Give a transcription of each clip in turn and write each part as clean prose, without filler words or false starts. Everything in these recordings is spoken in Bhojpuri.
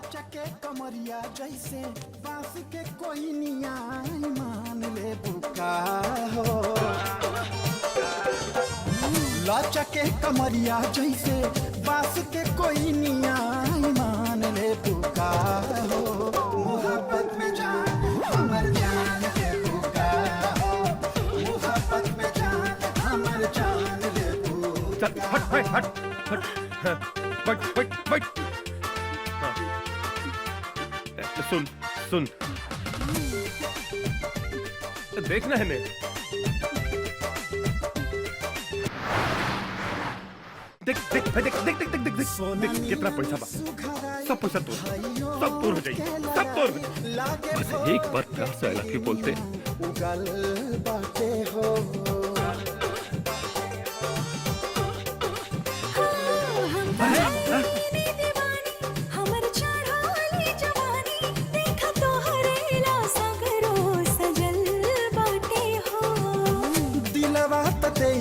लचके कमरिया जैसे बांस के कोई निया मान ले बुका हो। लचके कमरिया जैसे बांस के कोई निया मान ले बुका हो। मोहब्बत में जान हमर जान ले बुका हो। मोहब्बत में जान हमर जान ले बुका। हट हट हट हट बैठ बैठ बैठ। सुन सुन देखना है ने देख देख देख देख देख देख देख देख कितना पैसा बा। सब पैसा तोड़ सब तोड़ हो जाएगी सब तोड़। बस एक बार प्यार से आई लव यू बोलते। उगल बाटे हो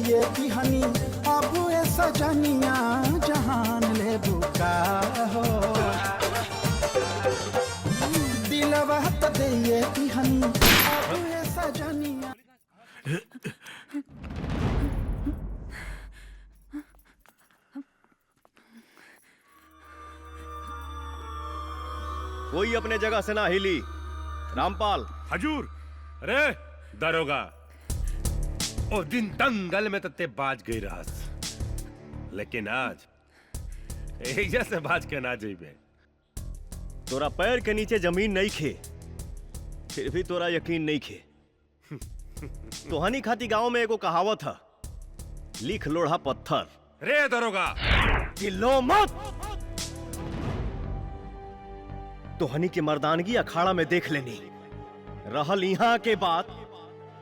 ये बिहनी अब ए सजनिया जहान ले बुका हो। दिलवा त दे ये बिहनी अब ए सजनिया। कोई अपने जगह से ना हिली। रामपाल। हजूर। अरे दरोगा ओ दिन दंगल में तत्ते बाज गई रास, लेकिन आज एजा से बाज के ना जाइबे। तोरा पैर के नीचे जमीन नहीं खे, फिर भी तोरा यकीन नहीं खे। तोहनी खाती गांव में एगो कहावत है, लिख लोढ़ा पत्थर। रे दरोगा चिल्लो मत। तोहनी के मर्दानगी अखाड़ा में देख लेनी, रहल यहाँ के बात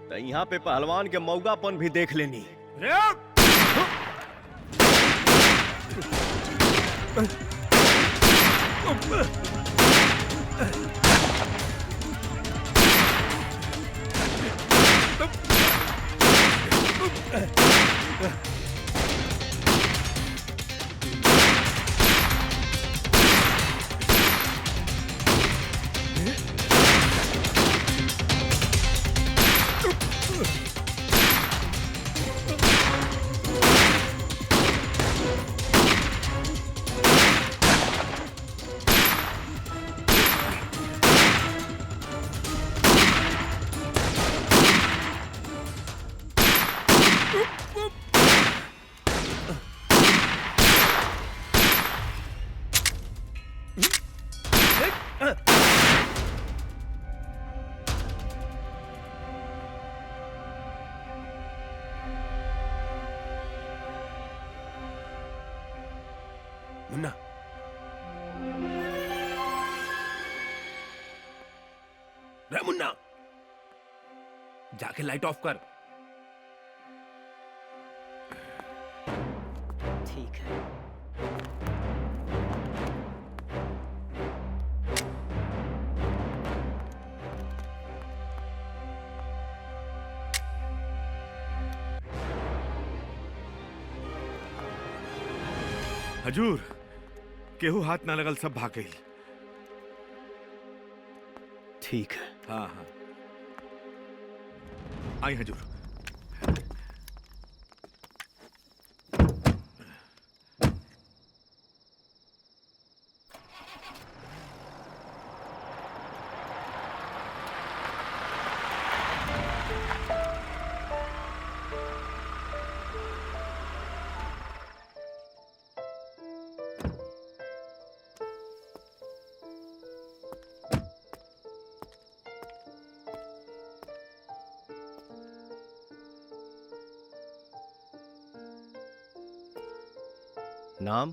तो यहाँ पे पहलवान के मौगापन भी देख लेनी। मुन्ना रे मुन्ना जाके लाइट ऑफ कर। ठीक है। हजूर केहू हाथ ना लगल, सब भाग गई। ठीक है। हाँ हाँ आई हजूर। नाम?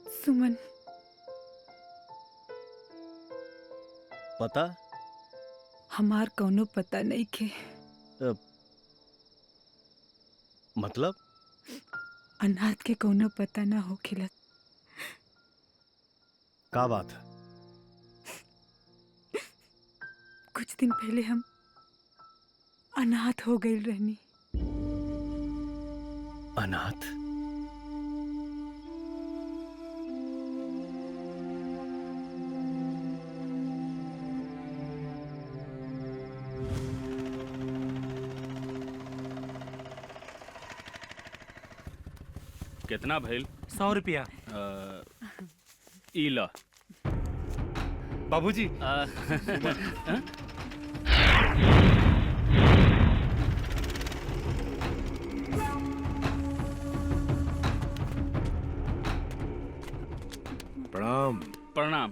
सुमन। पता? हमार कौनो पता नहीं के। मतलब? अनाथ के कौनो पता ना हो खिलत। का बात है? कुछ दिन पहले हम अनाथ हो गई रहनी। अनाथ? कितना भइल? 100 रुपया। ई ल। बाबूजी प्रणाम। प्रणाम।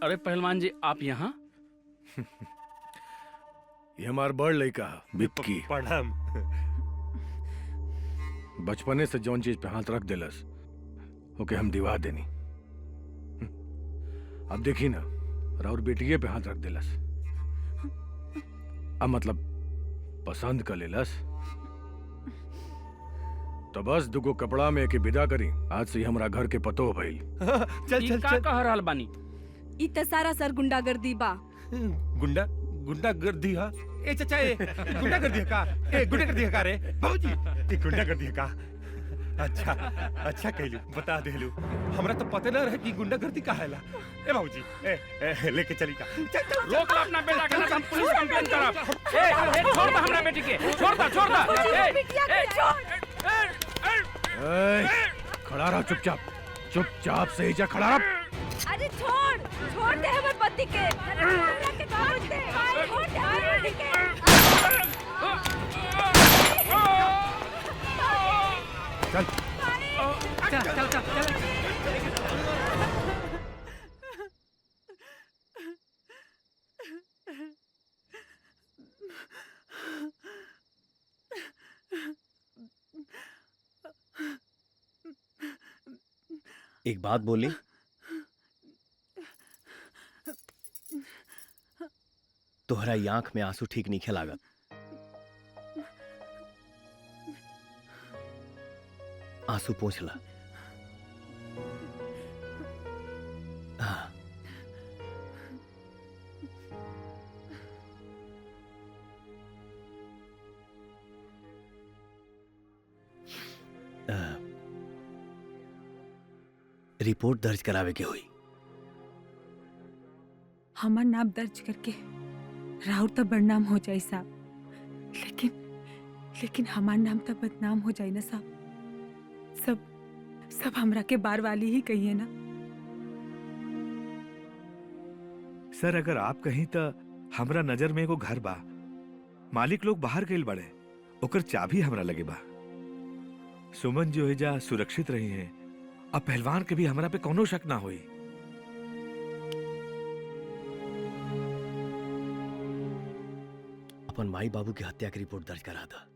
अरे पहलवान जी आप यहाँ? ये हमार बड़ लड़का बिक्की प्रणाम। बचपने से जौन चीज पे हाथ रख देलस ओके हम दिवा देनी। अब देखी ना राउर बेटिए पे हाथ रख देलस। अब मतलब पसंद कर लेलस तो बस दुगो कपड़ा में के विदा करी। आज से ही हमरा घर के पतो भइल। चल ई चल का चल। कह रहल बानी? इ त सारा सर गुंडागर्दी बा। गुंडा गुंडा कर दिया। ए चाचा ए गुंडा कर दिया का? ए गुंडा कर दिया का रे बाबूजी? ए गुंडा कर दिया का? अच्छा अच्छा कहलू बता देलू। हमरा तो पता ना रहे कि गुंडा गर्दी का हैला। ए बाबूजी ए लेके चली का? चल चल रोक ला अपना बेटा के, ना तो हम पुलिस कंप्लेंट करब। ए छोड़ दे हमरा बेटी के, छोड़ दे। बिटिया के छोड़। खड़ा रहो चुपचाप। चुपचाप से ही जा खड़ा रहो। अरे छोड़ दे हमर पति के। हमरा के छोड़ दे। छोड़ दे हमर पति के। चल चल चल चल चल। एक बात बोली, तोहरा ई आंख में आंसू ठीक नहीं लागत। आंसू पोंछ ला। हाँ। रिपोर्ट दर्ज करावे के हुई। हमार नाम दर्ज करके राहुल तब बदनाम हो जाए साहब। लेकिन हमार नाम तब बदनाम हो जाए ना साहब। सब हमरा के बार वाली ही कहिए ना। सर अगर आप कहीं तो हमरा नजर में एगो घर बा। मालिक लोग बाहर गइल बड़े, ओकर चाबी हमरा लगे बा। सुमन जो है जा सुरक्षित रही है। अब पहलवान के भी हमरा पे कोनो शक ना होई। अपन माई बाबू की हत्या की रिपोर्ट दर्ज करा था।